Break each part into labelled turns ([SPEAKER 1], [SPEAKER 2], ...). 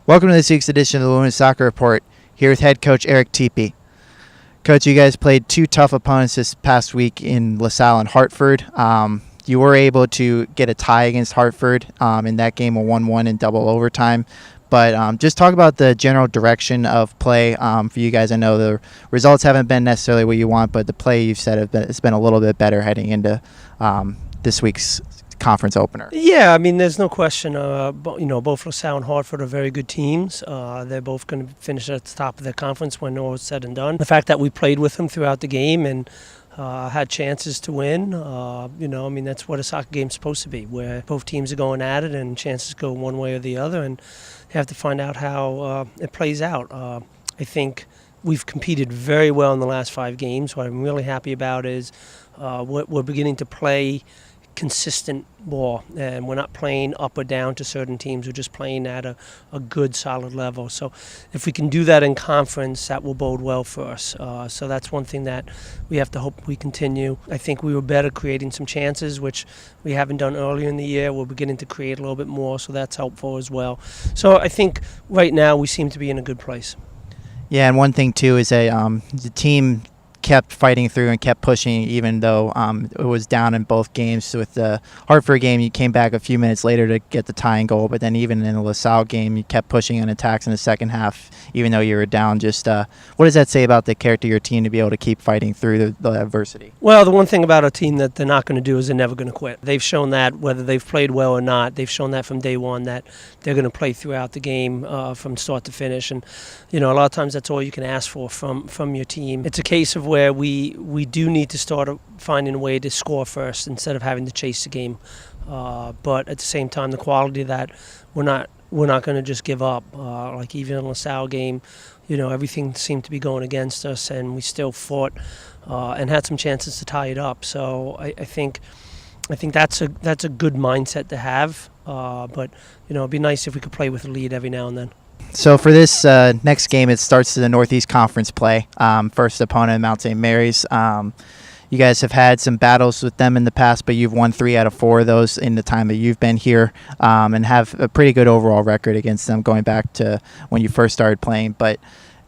[SPEAKER 1] Welcome to this week's edition of the Women's Soccer Report, here with head coach Eric Teepe. Coach, you guys played two tough opponents this past week in LaSalle and Hartford. You were able to get a tie against Hartford in that game, a 1-1 in double overtime. But just talk about the general direction of play for you guys. I know the results haven't been necessarily what you want, but the play you've said it's been a little bit better heading into this week's conference opener.
[SPEAKER 2] Yeah, I mean, there's no question. Both LaSalle and Hartford are very good teams. They're both going to finish at the top of their conference when all is said and done. The fact that we played with them throughout the game and had chances to win, that's what a soccer game's supposed to be, where both teams are going at it and chances go one way or the other, and you have to find out how it plays out. I think we've competed very well in the last 5 games. What I'm really happy about is we're beginning to play consistent ball, and we're not playing up or down to certain teams. We're just playing at a good solid level. So if we can do that in conference, that will bode well for us. So that's one thing that we have to hope we continue. I think we were better creating some chances, which we haven't done earlier in the year. We're beginning to create a little bit more, so that's helpful as well. So I think right now we seem to be in a good place.
[SPEAKER 1] Yeah, and one thing too is that the team kept fighting through and kept pushing, even though it was down in both games. So with the Hartford game, you came back a few minutes later to get the tying goal, but then even in the LaSalle game, you kept pushing on attacks in the second half, even though you were down. Just what does that say about the character of your team to be able to keep fighting through the adversity?
[SPEAKER 2] Well, the one thing about a team that they're not going to do is they're never going to quit. They've shown that, whether they've played well or not, they've shown that from day one, that they're going to play throughout the game from start to finish. And, a lot of times that's all you can ask for from your team. It's a case of where we do need to start finding a way to score first instead of having to chase the game. But at the same time, the quality that we're not going to just give up. Like even in the LaSalle game, everything seemed to be going against us, and we still fought and had some chances to tie it up. So I think that's a good mindset to have. But it'd be nice if we could play with a lead every now and then.
[SPEAKER 1] So for this next game, it starts to the Northeast Conference play. First opponent, Mount St. Mary's. You guys have had some battles with them in the past, but you've won 3 out of 4 of those in the time that you've been here, and have a pretty good overall record against them going back to when you first started playing. But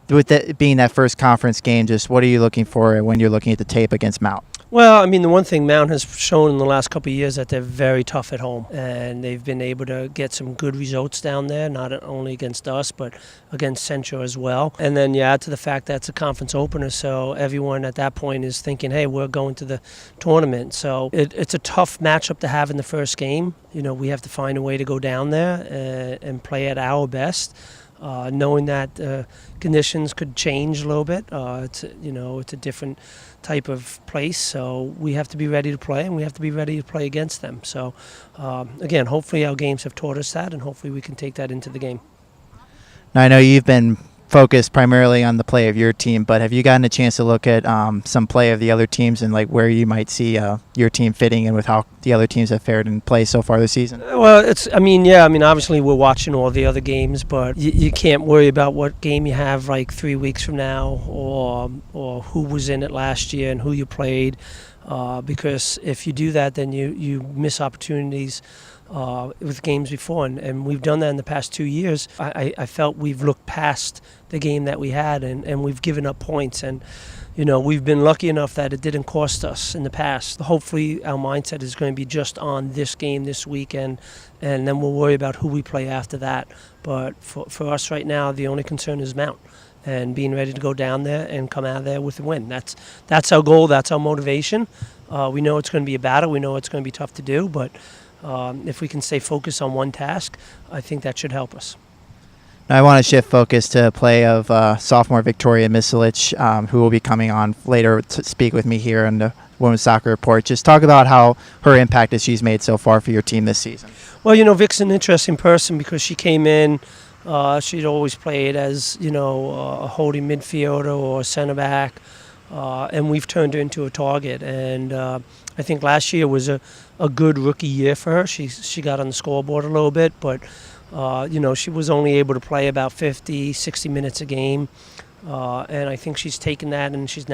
[SPEAKER 1] with that being that first conference game, just what are you looking for when you're looking at the tape against Mount?
[SPEAKER 2] Well, I mean, the one thing Mount has shown in the last couple of years that they're very tough at home, and they've been able to get some good results down there, not only against us, but against Central as well. And then you add to the fact that it's a conference opener, so everyone at that point is thinking, hey, we're going to the tournament. So it's a tough matchup to have in the first game. We have to find a way to go down there and play at our best. Knowing that conditions could change a little bit. It's a different type of place, so we have to be ready to play, and we have to be ready to play against them. So again, hopefully our games have taught us that, and hopefully we can take that into the game.
[SPEAKER 1] Now, I know you've been focused primarily on the play of your team, but have you gotten a chance to look at some play of the other teams and like where you might see your team fitting in with how the other teams have fared in play so far this season?
[SPEAKER 2] Well, obviously we're watching all the other games, but you can't worry about what game you have like 3 weeks from now or who was in it last year and who you played, because if you do that, then you miss opportunities with games before, and we've done that in the past 2 years. I felt we've looked past the game that we had, and we've given up points, and we've been lucky enough that it didn't cost us in the past. Hopefully our mindset is going to be just on this game this weekend, and then we'll worry about who we play after that. But for us right now, the only concern is Mount, and being ready to go down there and come out of there with a win. That's our goal, that's our motivation. We know it's going to be a battle, we know it's going to be tough to do, but if we can stay focused on one task, I think that should help us.
[SPEAKER 1] Now I want to shift focus to play of sophomore Viktorija Miseljic, who will be coming on later to speak with me here on the Women's Soccer Report. Just talk about how her impact that she's made so far for your team this season.
[SPEAKER 2] Well, Vic's an interesting person because she came in, she'd always played as, a holding midfielder or center back, and we've turned her into a target. And I think last year was a good rookie year for her. She got on the scoreboard a little bit, but she was only able to play about 50, 60 minutes a game. And I think she's taken that, and she's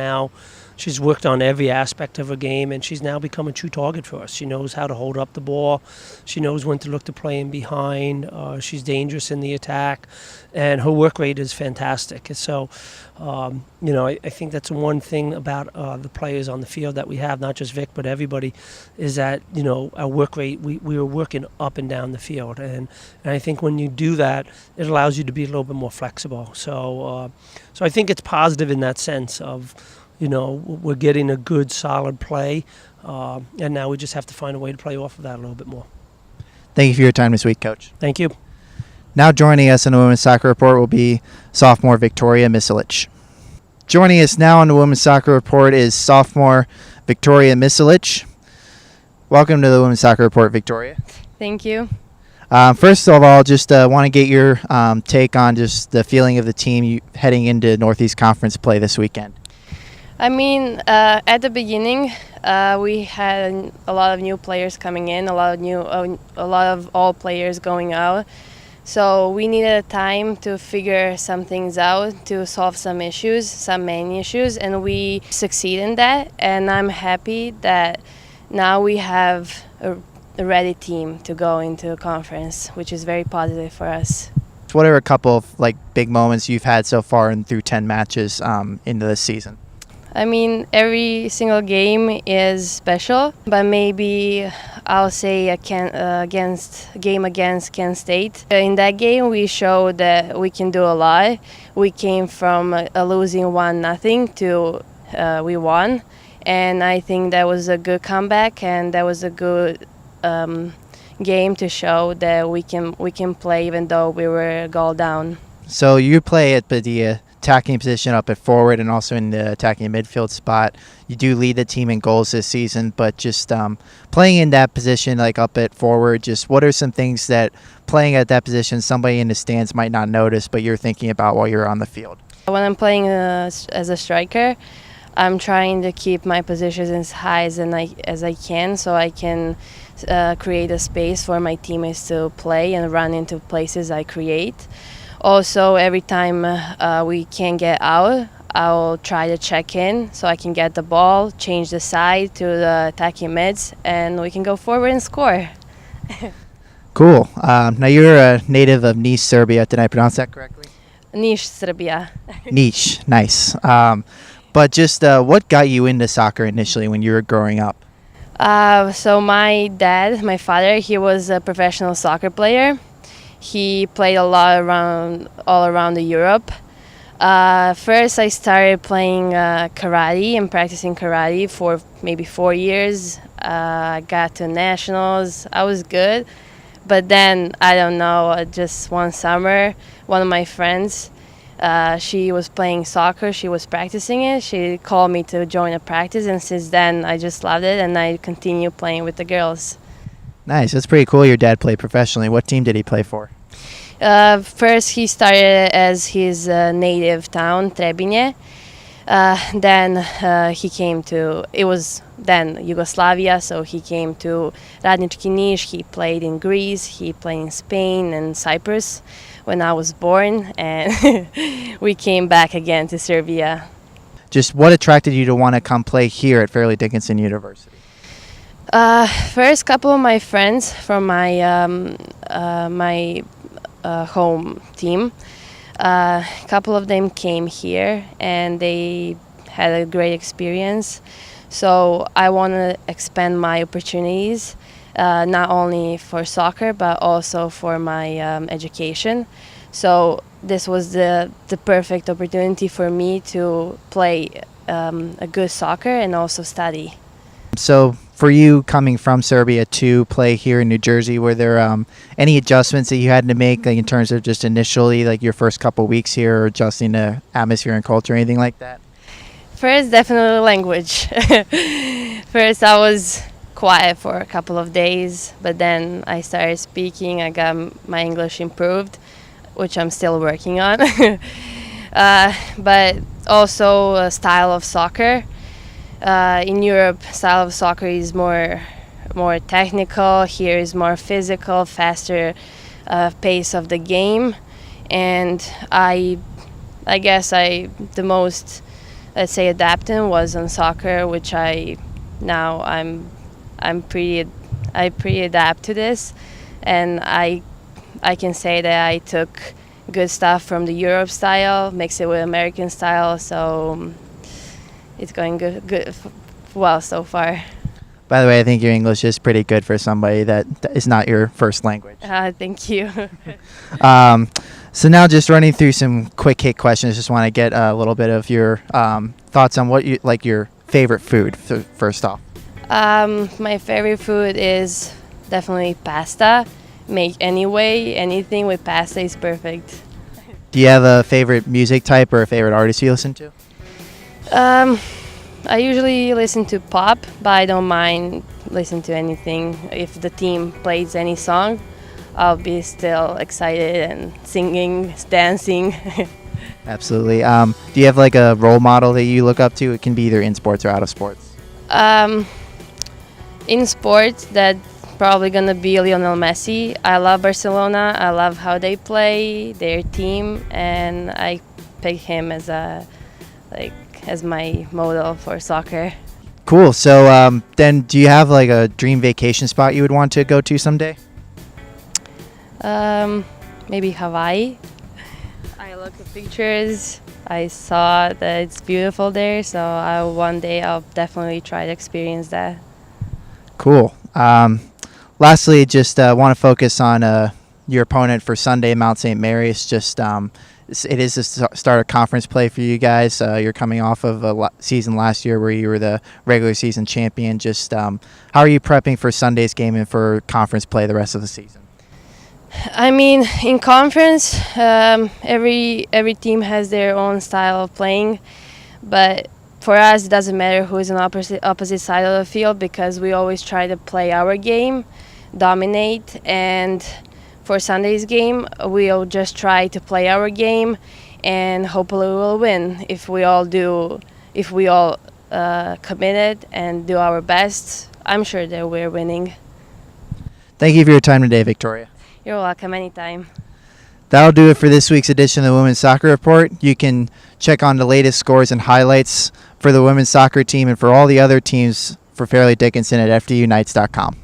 [SPEAKER 2] She's worked on every aspect of her game, and she's now become a true target for us. She knows how to hold up the ball. She knows when to look to play in behind. She's dangerous in the attack, and her work rate is fantastic. So, I think that's one thing about the players on the field that we have, not just Vic, but everybody, is that, our work rate, we are working up and down the field. And I think when you do that, it allows you to be a little bit more flexible. So I think it's positive in that sense of, we're getting a good, solid play, and now we just have to find a way to play off of that a little bit more.
[SPEAKER 1] Thank you for your time this week, Coach.
[SPEAKER 2] Thank you.
[SPEAKER 1] Now joining us on the Women's Soccer Report will be sophomore Viktorija Miseljic. Joining us now on the Women's Soccer Report is sophomore Viktorija Miseljic. Welcome to the Women's Soccer Report, Viktorija.
[SPEAKER 3] Thank you.
[SPEAKER 1] First of all, just want to get your take on just the feeling of the team heading into Northeast Conference play this weekend.
[SPEAKER 3] I mean, at the beginning, we had a lot of new players coming in, a lot of all players going out. So we needed time to figure some things out, to solve some issues, some main issues, and we succeed in that. And I'm happy that now we have a ready team to go into a conference, which is very positive for us.
[SPEAKER 1] What are a couple of big moments you've had so far and through 10 matches into this season?
[SPEAKER 3] I mean, every single game is special, but maybe I'll say against Kent State. In that game, we showed that we can do a lot. We came from losing 1-0 to we won, and I think that was a good comeback, and that was a good game to show that we can play even though we were a goal down.
[SPEAKER 1] So you play at the attacking position up at forward and also in the attacking midfield spot. You do lead the team in goals this season, but just playing in that position, up at forward, just what are some things that playing at that position somebody in the stands might not notice, but you're thinking about while you're on the field?
[SPEAKER 3] When I'm playing as a striker, I'm trying to keep my positions as high as I can, so I can create a space for my teammates to play and run into places I create. Also, every time we can get out, I'll try to check in so I can get the ball, change the side to the attacking mids, and we can go forward and score.
[SPEAKER 1] Cool. Now you're a native of Niš, Serbia. Did I pronounce that correctly?
[SPEAKER 3] Niš, Serbia.
[SPEAKER 1] Niš, nice. But just what got you into soccer initially when you were growing up?
[SPEAKER 3] So my father, he was a professional soccer player. He played a lot all around Europe. First, I started playing karate and practicing karate for maybe 4 years. I got to nationals. I was good. But then, I don't know, just one summer, one of my friends, she was playing soccer. She was practicing it. She called me to join a practice, and since then, I just loved it, and I continue playing with the girls.
[SPEAKER 1] Nice. That's pretty cool your dad played professionally. What team did he play for?
[SPEAKER 3] First, he started as his native town, Trebinje. Then he came to, it was then Yugoslavia, so he came to Radnički Niš. He played in Greece, he played in Spain and Cyprus when I was born, and we came back again to Serbia.
[SPEAKER 1] Just what attracted you to want to come play here at Fairleigh Dickinson University?
[SPEAKER 3] First, couple of my friends from my home team, a couple of them came here and they had a great experience. So I want to expand my opportunities, not only for soccer but also for my education. So this was the perfect opportunity for me to play a good soccer and also study.
[SPEAKER 1] So for you coming from Serbia to play here in New Jersey, were there any adjustments that you had to make in terms of just initially your first couple weeks here, or adjusting to atmosphere and culture, anything like that?
[SPEAKER 3] First, definitely language. First, I was quiet for a couple of days, but then I started speaking. I got my English improved, which I'm still working on. But also a style of soccer. In Europe, style of soccer is more technical. Here is more physical, faster pace of the game, and I guess the most let's say, adapting was on soccer, which I'm pretty adapt to this, and I can say that I took good stuff from the Europe style, mix it with American style, so it's going good well so far.
[SPEAKER 1] By the way, I think your English is pretty good for somebody that is not your first language.
[SPEAKER 3] Thank you.
[SPEAKER 1] So now just running through some quick hit questions. Just want to get a little bit of your thoughts on what you like your favorite food first off.
[SPEAKER 3] My favorite food is definitely pasta. Make anyway, anything with pasta is perfect.
[SPEAKER 1] Do you have a favorite music type or a favorite artist you listen to?
[SPEAKER 3] I usually listen to pop, but I don't mind listening to anything. If the team plays any song, I'll be still excited and singing, dancing.
[SPEAKER 1] Absolutely. Do you have like a role model that you look up to? It can be either in sports or out of sports.
[SPEAKER 3] In sports, that's probably gonna be Lionel Messi. I love Barcelona. I love how they play, their team, and I pick him as my model for soccer.
[SPEAKER 1] Cool. So then do you have like a dream vacation spot you would want to go to someday?
[SPEAKER 3] Maybe Hawaii. I look at pictures. I saw that it's beautiful there, so one day I'll definitely try to experience that.
[SPEAKER 1] Cool. Lastly, just want to focus on your opponent for Sunday, Mount St. Mary's. Just it is the start of conference play for you guys. You're coming off of a season last year where you were the regular season champion. Just how are you prepping for Sunday's game and for conference play the rest of the season?
[SPEAKER 3] I mean, in conference, every team has their own style of playing, but for us, it doesn't matter who is on opposite side of the field because we always try to play our game, dominate, and for Sunday's game, we'll just try to play our game, and hopefully we'll win if we all committed and do our best. I'm sure that we're winning.
[SPEAKER 1] Thank you for your time today, Viktorija.
[SPEAKER 3] You're welcome anytime.
[SPEAKER 1] That'll do it for this week's edition of the Women's Soccer Report. You can check on the latest scores and highlights for the women's soccer team and for all the other teams for Fairleigh Dickinson at FDUnights.com.